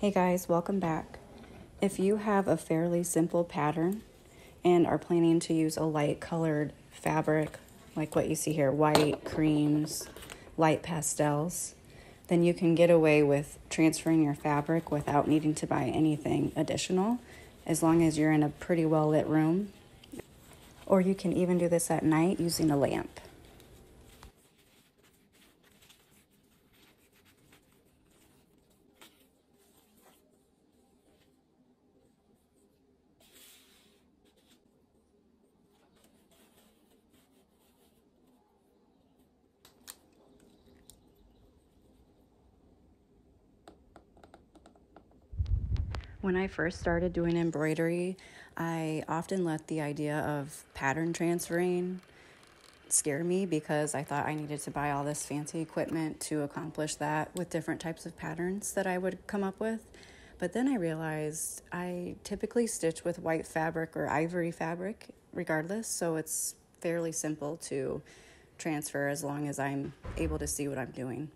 Hey guys, welcome back. If you have a fairly simple pattern and are planning to use a light colored fabric, like what you see here, white, creams, light pastels, then you can get away with transferring your fabric without needing to buy anything additional, as long as you're in a pretty well lit room. Or you can even do this at night using a lamp. When I first started doing embroidery, I often let the idea of pattern transferring scare me because I thought I needed to buy all this fancy equipment to accomplish that with different types of patterns that I would come up with. But then I realized I typically stitch with white fabric or ivory fabric regardless, so it's fairly simple to transfer as long as I'm able to see what I'm doing.